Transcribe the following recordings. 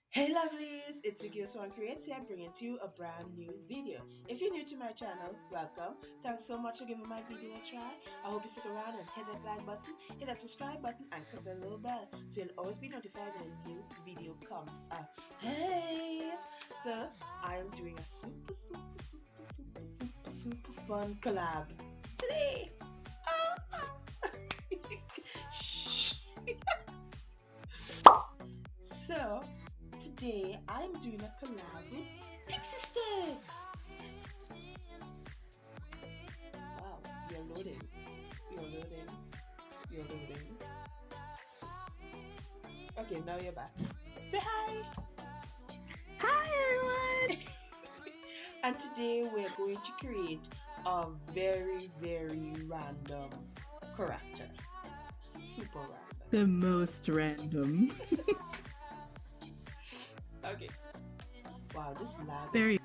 Hey lovelies, it's your girl Swan Creates here bringing to you a brand new video. If you're new to my channel, welcome. Thanks so much for giving my video a try. I hope you stick around and hit that like button, hit that subscribe button and click the little bell so you'll always be notified when a new video comes up. Hey! So, I am doing a super fun collab today. Shh. So, today I'm doing a collab with Pixie Styx. Wow, you're loading. You're loading. You're loading. Okay, now you're back. Say hi. Hi everyone. And today we're going to create a very random character. Super random. The most random. Okay. Wow, this lag Very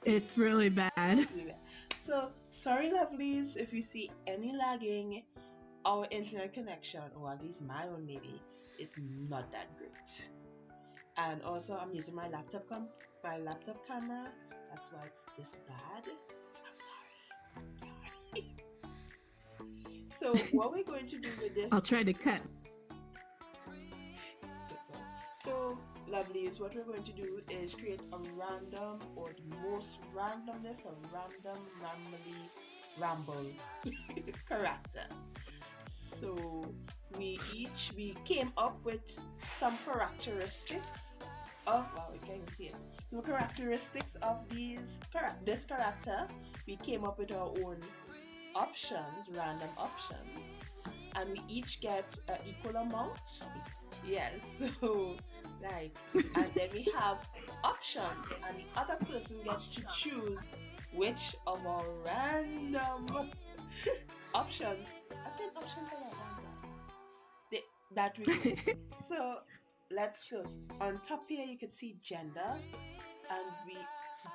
is really bad. It's really bad. So, sorry lovelies if you see any lagging. Our internet connection, or at least my own maybe, is not that great. And also I'm using my laptop camera. That's why it's this bad. So I'm sorry. So what we're going to do with this, I'll try to cut. so lovelies, what we're going to do is create a random, or the most randomness, a ramble character. So we came up with some characteristics of, wow, you can't even see it. Some characteristics of this character. We came up with our own options, random options, and we each get an equal amount. Yes, so like, and then we have options, and the other person gets to choose which of our random options. I said options a lot, aren't I? That we so let's go. On top here you can see gender, and we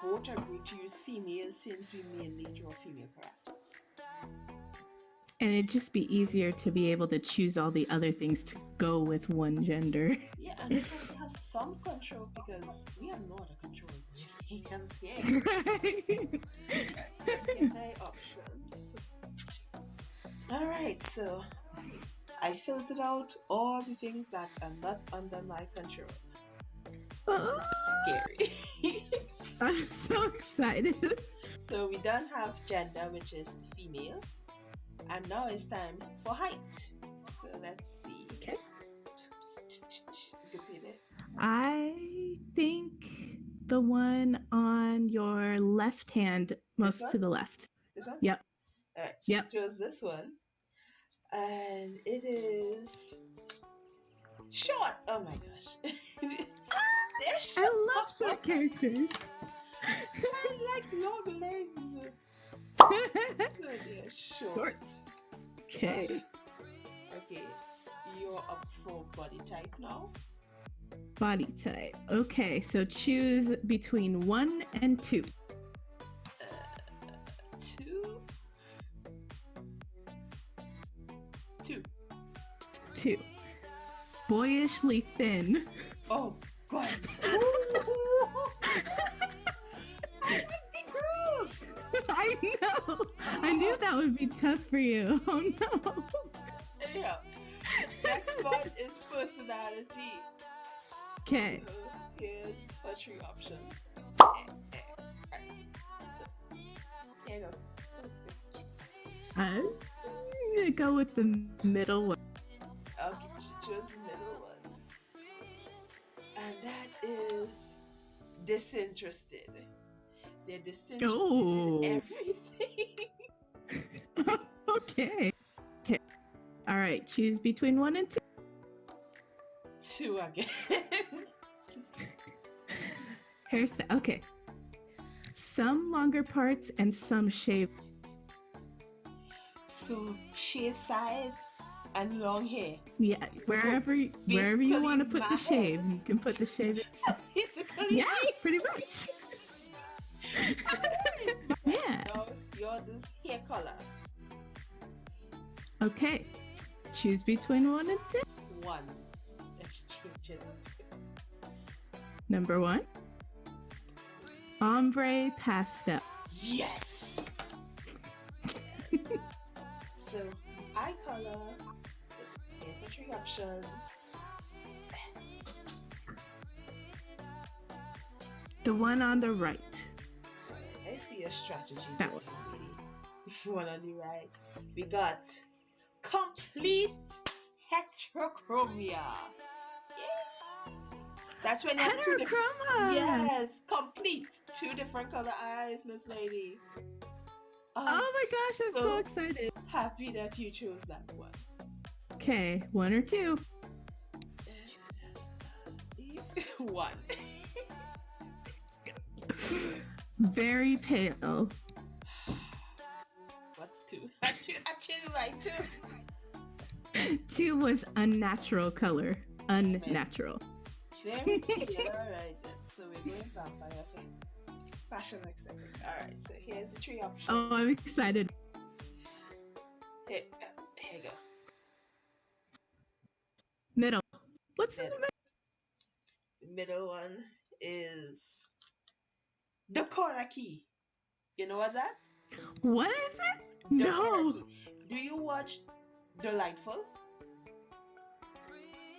both agree to use female since we mainly draw female characters. And it'd just be easier to be able to choose all the other things to go with one gender. Yeah, and we have to have some control because we have no other control. Hands here. Right. So get my options. Alright, so I filtered out all the things that are not under my control. Scary. I'm so excited. So we don't have gender, which is the female. And now it's time for height. So let's see. Okay. You can see it. I think the one on your left hand, most to the left. This one? Yep. Alright, Yep. chose this one. And it is short. Oh my gosh. They're short. I love short characters. I like long legs. So they're short. Okay. Okay. You're up for body type now. Body type. Okay, so choose between 1 and 2. 2. 2. 2. Boyishly thin. Oh God. Gross. I know. I knew that would be tough for you. Oh no. Yeah. Next one is personality. Okay. So here's our 3 options. So here you go. I'm gonna go with the middle one. Okay, she chose the middle one. And that is disinterested. They're disinterested in everything. Okay. Okay. All right. Choose between 1 and 2. 2 again. Hairstyle. Okay. Some longer parts and some shaved. So shave sides and long hair. Yeah. Wherever you want to put the shave, you can put the shave. So basically, Yeah, pretty much. Yeah. Now yours is hair color. Okay. Choose between 1 and 2. 1. Let's change it up. Number 1, ombre pastel. Yes! Yes. So, eye color. So, here's my 3 options. The one on the right. I see a strategy That going, lady. One on the right. We got complete heterochromia. Yeah. That's when you have 2 different. Heterochroma. Yes, complete 2 different color eyes, Miss Lady. Oh my gosh, I'm so excited. Happy that you chose that one. Okay, 1 or 2. 1. Very pale. What's 2? I choose my 2. 2 was unnatural color. Unnatural. Very clear. Alright then. So we're going vampire for fashion accepted. Alright, so here's the 3 options. Oh, I'm excited. Here you go. Middle. What's in the middle? The middle one is the corner key. You know what that? What is it? The No. corner key. Do you watch Delightful?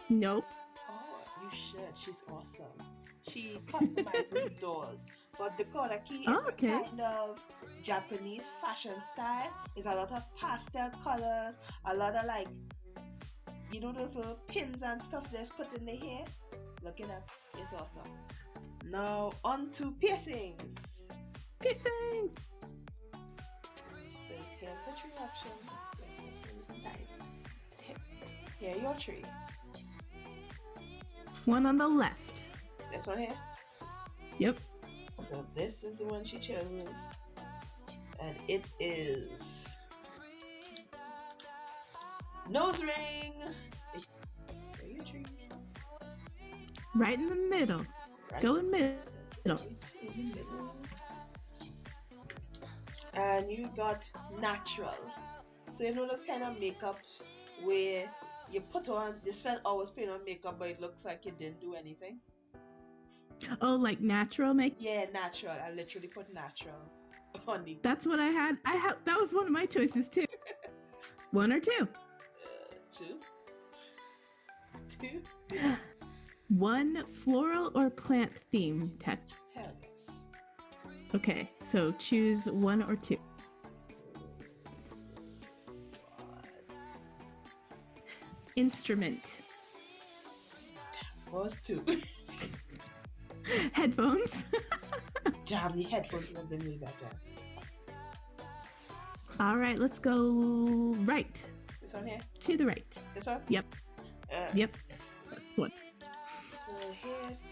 Nope. Oh, you should. She's awesome. She customizes dolls. But the corner key is a kind of Japanese fashion style. It's a lot of pastel colors, a lot of like, you know those little pins and stuff that's put in the hair? Look it up. It's awesome. Now on to piercings. Piercings. So here's the 3 options. Here are your 3. 1 on the left. This one here? Yep. So this is the one she chose. And it is nose ring. Here are your 3. Right in the middle. Right. Go in middle. Right in the middle. And you got natural. So you know those kind of makeups where you put on, you spend hours putting on makeup, but it looks like you didn't do anything. Oh, like natural makeup? Yeah, natural. I literally put natural on the. That's what I had. That was one of my choices too. 1 or 2? 2. 2. 1 floral or plant theme tattoo. Hell yes. Okay, so choose 1 or 2. Instrument. What was 2? Headphones. Damn, the headphones would have been me that time. All right, let's go right. This one here? To the right. This one? Yep. Yep. 1. So here's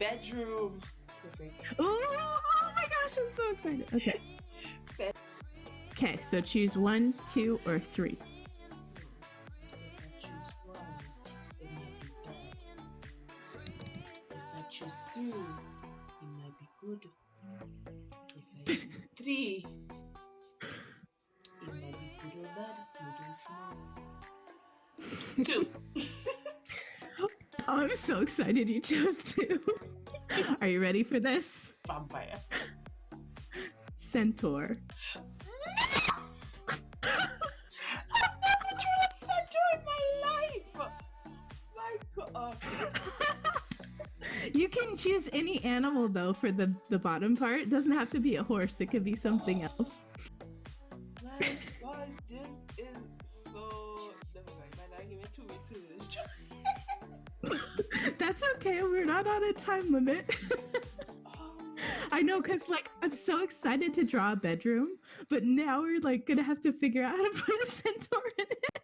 bedroom. Perfect. Oh my gosh, I'm so excited. Okay. Okay, so choose 1, 2, or 3. Choose 2, it might be good. If I choose 3, it might be good or bad. You don't know. 2. Oh, I'm so excited you chose 2. Are you ready for this? Vampire. Centaur. I've never tried a centaur in my life. My God. You can choose any animal though for the bottom part. It doesn't have to be a horse. It could be something else. My gosh, this is so. Never mind. Man, I give me 2 weeks to do this job. That's okay. We're not on a time limit. I know, cause like I'm so excited to draw a bedroom, but now we're like gonna have to figure out how to put a centaur in it.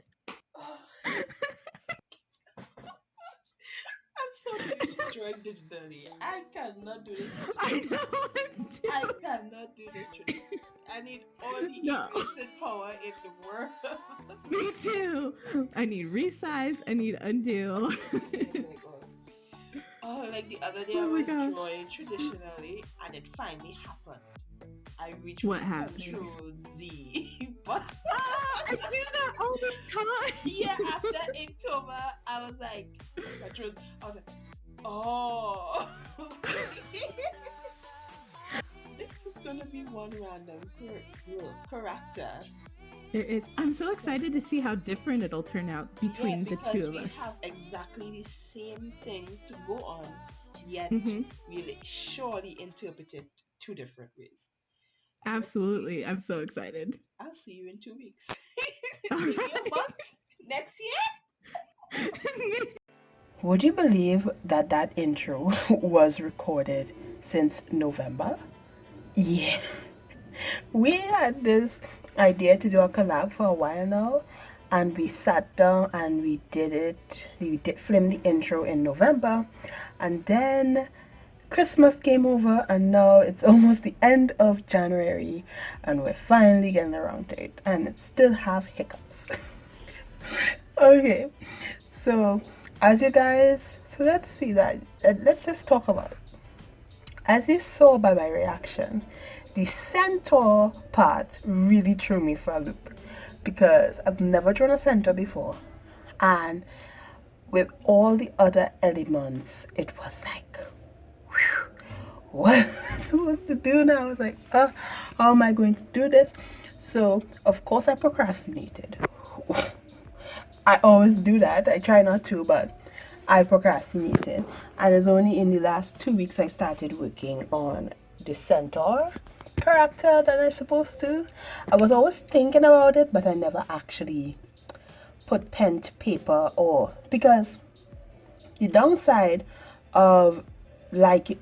I'm so good at drawing digitally. I cannot do this. I know. I cannot do this. I need all the erasing power in the world. Me too. I need resize. I need undo. Oh my God. Oh, like the other day I was drawing traditionally, and it finally happened. I reach for What happened? Control Z, but I do that all the time. yeah, after Inktober, I was like, I was like, oh, this is gonna be one random character. It is. I'm so excited to see how different it'll turn out between the two of us. We have exactly the same things to go on, yet we'll surely interpret it two different ways. Absolutely. I'm so excited. I'll see you in 2 weeks. Maybe a month next year. Would you believe that that intro was recorded since November? Yeah. We had this idea to do a collab for a while now, and we sat down and we did it. We did film the intro in November, and then Christmas came over, and now it's almost the end of January, and we're finally getting around to it, and it still have hiccups. Okay, so as you guys, so let's see that. Let's just talk about it. As you saw by my reaction, the Centaur part really threw me for a loop because I've never drawn a Centaur before, and with all the other elements, it was like, whew, what am I supposed to do now? I was like, how am I going to do this? So of course I procrastinated. I always do that. I try not to, but I procrastinated, and it's only in the last 2 weeks I started working on the Centaur character that I'm supposed to. I was always thinking about it, but I never actually put pen to paper, or because the downside of liking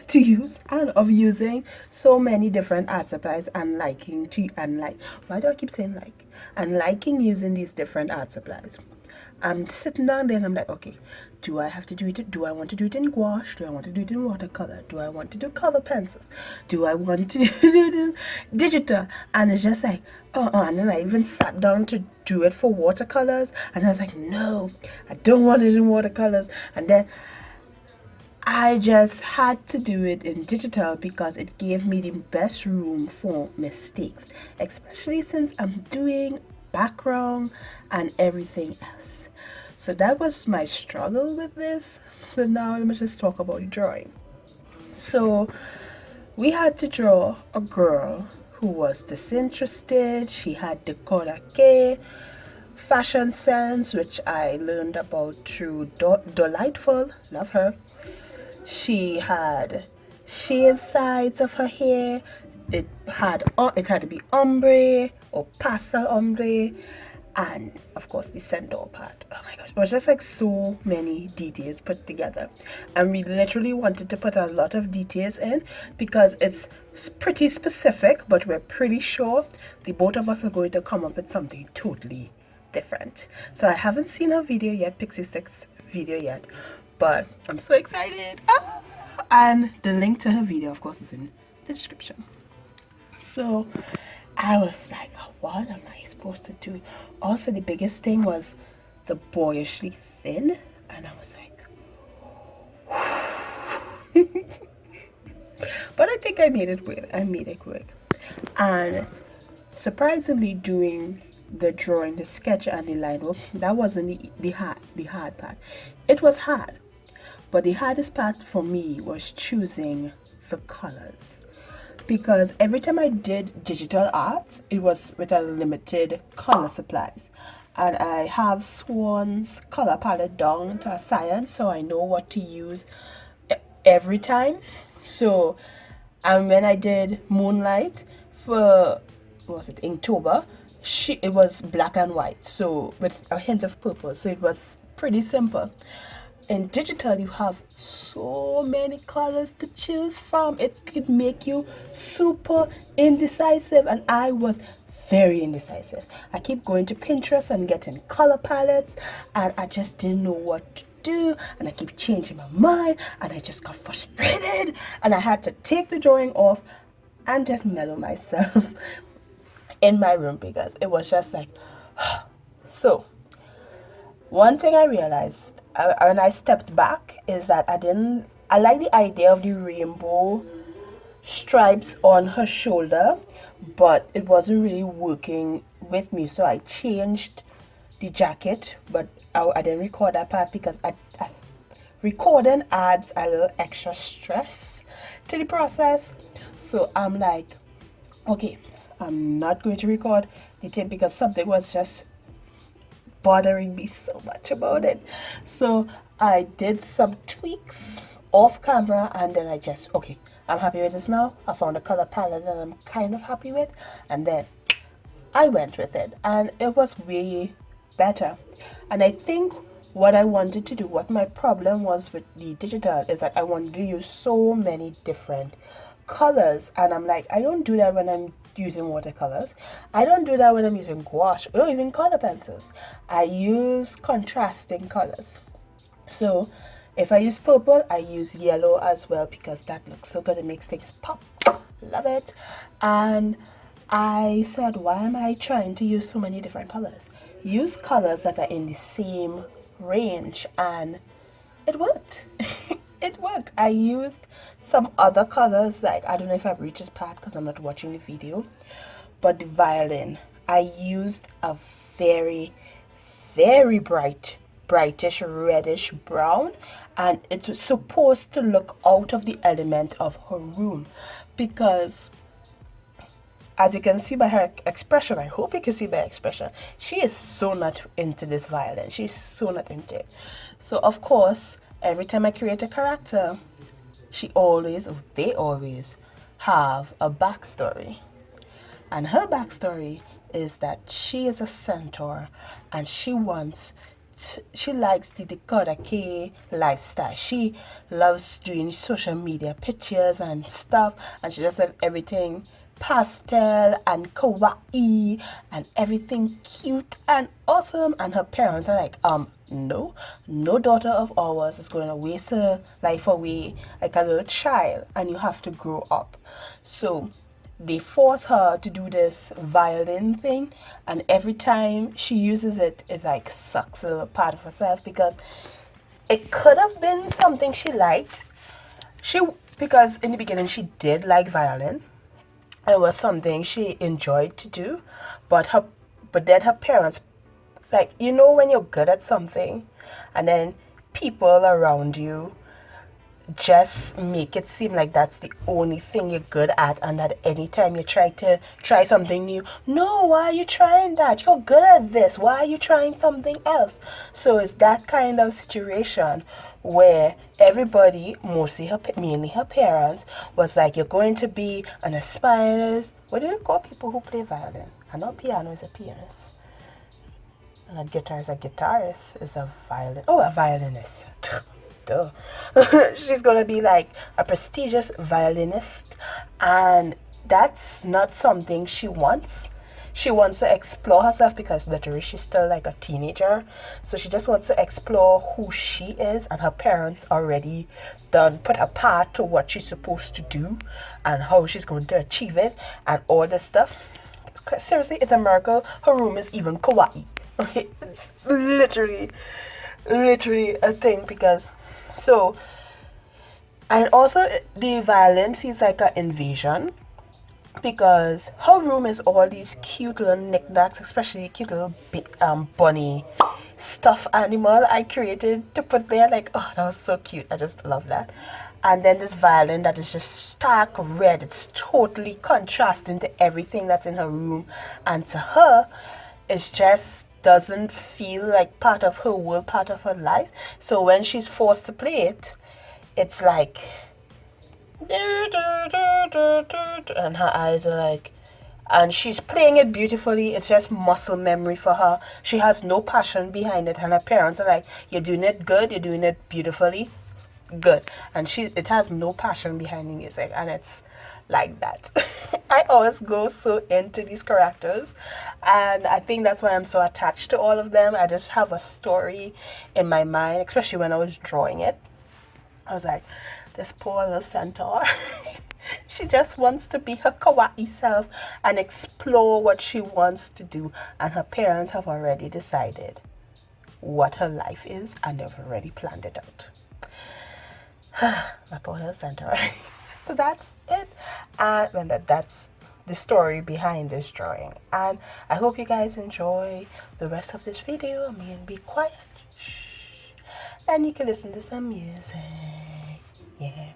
to use and of using so many different art supplies and liking using these different art supplies. I'm sitting down there and I'm like, okay, do I have to do it? Do I want to do it in gouache? Do I want to do it in watercolor? Do I want to do color pencils? Do I want to do it in digital? And it's just like, and then I even sat down to do it for watercolors, and I was like, no, I don't want it in watercolors. And then I just had to do it in digital because it gave me the best room for mistakes, especially since I'm doing background and everything else. So that was my struggle with this. So now let me just talk about the drawing. So we had to draw a girl who was disinterested. She had the Kodak fashion sense, which I learned about through Delightful. Love her. She had shaved sides of her hair. It had to be ombre or pastel ombre, and of course the Centaur part. Oh my gosh, it was just like so many details put together, and we literally wanted to put a lot of details in because it's pretty specific, but we're pretty sure the both of us are going to come up with something totally different. So I haven't seen her video yet, Pixie Styx video yet, but I'm so excited. And the link to her video, of course, is in the description. So I was like, what am I supposed to do? Also, the biggest thing was the boyishly thin, and I was like, but I think I made it work. And surprisingly, doing the drawing, the sketch, and the line work, that wasn't the hard part. It was hard, but the hardest part for me was choosing the colors. Because every time I did digital art, it was with a limited color supplies. And I have Swan's color palette down to a science, so I know what to use every time. So, and when I did Moonlight for, what was it, Inktober, it was black and white, so with a hint of purple, so it was pretty simple. In digital, you have so many colors to choose from. It could make you super indecisive, and I was very indecisive. I keep going to Pinterest and getting color palettes, and I just didn't know what to do, and I keep changing my mind, and I just got frustrated, and I had to take the drawing off and just mellow myself in my room because it was just like so. One thing I realized when I stepped back is that I like the idea of the rainbow stripes on her shoulder, but it wasn't really working with me, so I changed the jacket. But I didn't record that part because recording adds a little extra stress to the process. So I'm like, okay, I'm not going to record the tape because something was just bothering me so much about it. So I did some tweaks off camera, and then I just, okay, I'm happy with this now. I found a color palette that I'm kind of happy with, and then I went with it, and it was way better. And I think what I wanted to do, what my problem was with the digital, is that I wanted to use so many different colors, and I'm like, I don't do that when I'm using watercolors. I don't do that when I'm using gouache or even color pencils. I use contrasting colors. So if I use purple, I use yellow as well because that looks so good. It makes things pop. Love it. And I said, why am I trying to use so many different colors? Use colors that are in the same range, and it worked. It worked. I used some other colors, like, I don't know if I've reached this part because I'm not watching the video, but the violin, I used a very, very brightish reddish brown, and it was supposed to look out of the element of her room, because as you can see by her expression, I hope you can see by her expression, she is so not into this violin. She's so not into it. So of course, every time I create a character, they always have a backstory. And her backstory is that she is a centaur, and she likes the Dakota K lifestyle. She loves doing social media pictures and stuff, and she just have everything pastel and kawaii and everything cute and awesome. And her parents are like, no daughter of ours is going to waste her life away like a little child, and you have to grow up. So they force her to do this violin thing, and every time she uses it, it like sucks a little part of herself, because it could have been something she liked. Because in the beginning she did like violin. It was something she enjoyed to do, but then her parents, like, you know, when you're good at something and then people around you just make it seem like that's the only thing you're good at, and that anytime you try something new, no, why are you trying that? You're good at this. Why are you trying something else? So it's that kind of situation where everybody, mainly her parents, was like, you're going to be an aspirant. What do you call people who play violin? I know piano is a pianist. And a guitar is a guitarist, is a violin. Oh, a violinist. Duh. She's gonna be like a prestigious violinist, and that's not something she wants. She wants to explore herself, because literally she's still like a teenager, so she just wants to explore who she is, and her parents already put a path to what she's supposed to do and how she's going to achieve it and all this stuff. Seriously, it's a miracle her room is even kawaii. Okay, it's literally a thing. Because so, and also the violin feels like an invasion, because her room is all these cute little knickknacks, especially cute little bunny stuffed animal I created to put there. Like, oh, that was so cute. I just love that. And then this violin that is just stark red. It's totally contrasting to everything that's in her room, and to her, it's just doesn't feel like part of her world, part of her life. So when she's forced to play it, it's like, and her eyes are like, and she's playing it beautifully. It's just muscle memory for her. She has no passion behind it, and her parents are like, you're doing it good, you're doing it beautifully, good. And it has no passion behind the music, and it's like that. I always go so into these characters, and I think that's why I'm so attached to all of them. I just have a story in my mind, especially when I was drawing it. I was like, this poor little centaur. She just wants to be her kawaii self and explore what she wants to do, and her parents have already decided what her life is, and they've already planned it out. My poor little centaur. So that's it. and that's the story behind this drawing. And I hope you guys enjoy the rest of this video. I mean, be quiet. Shh. And you can listen to some music. Yeah.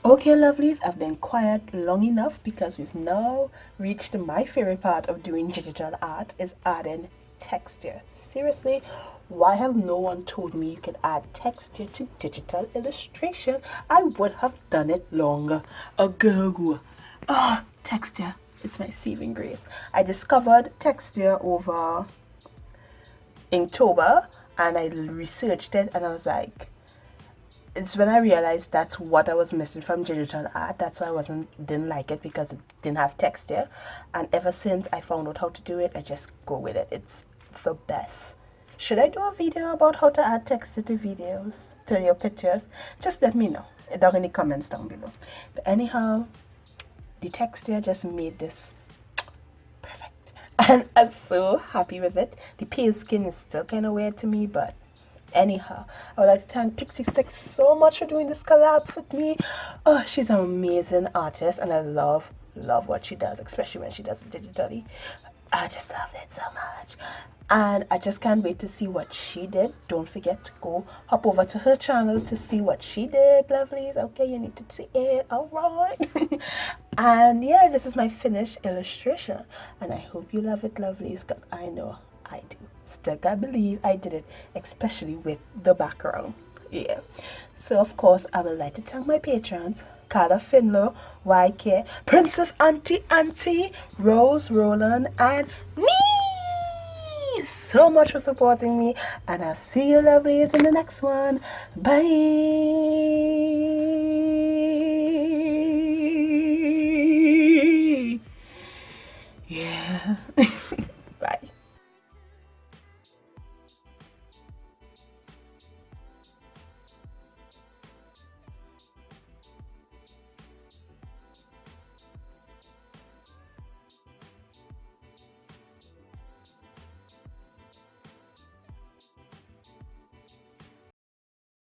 Okay, lovelies, I've been quiet long enough because we've now reached my favorite part of doing digital art, is adding texture. Seriously, why have no one told me you could add texture to digital illustration? I would have done it long ago. Texture. It's my saving grace. I discovered texture over Inktober and I researched it and I was like, it's when I realized that's what I was missing from digital art. That's why didn't like it, because it didn't have texture. And ever since I found out how to do it, I just go with it. It's the best. Should I do a video about how to add texture to videos, to your pictures? Just let me know down in the comments down below. But anyhow, the texture just made this perfect. And I'm so happy with it. The pale skin is still kind of weird to me, but anyhow, I would like to thank Pixie Styx so much for doing this collab with me. Oh, she's an amazing artist and I love what she does, especially when she does it digitally. I just love it so much. And I just can't wait to see what she did. Don't forget to go hop over to her channel to see what she did, lovelies. Okay, you need to see it. All right. And yeah, this is my finished illustration. And I hope you love it, lovelies, because I know I do. Still can't believe I did it, especially with the background. Yeah. So of course I would like to thank my patrons: Carla Finlow, YK, Princess Auntie, Rose, Roland, and me. So much for supporting me, and I'll see you lovelies in the next one. Bye. Yeah.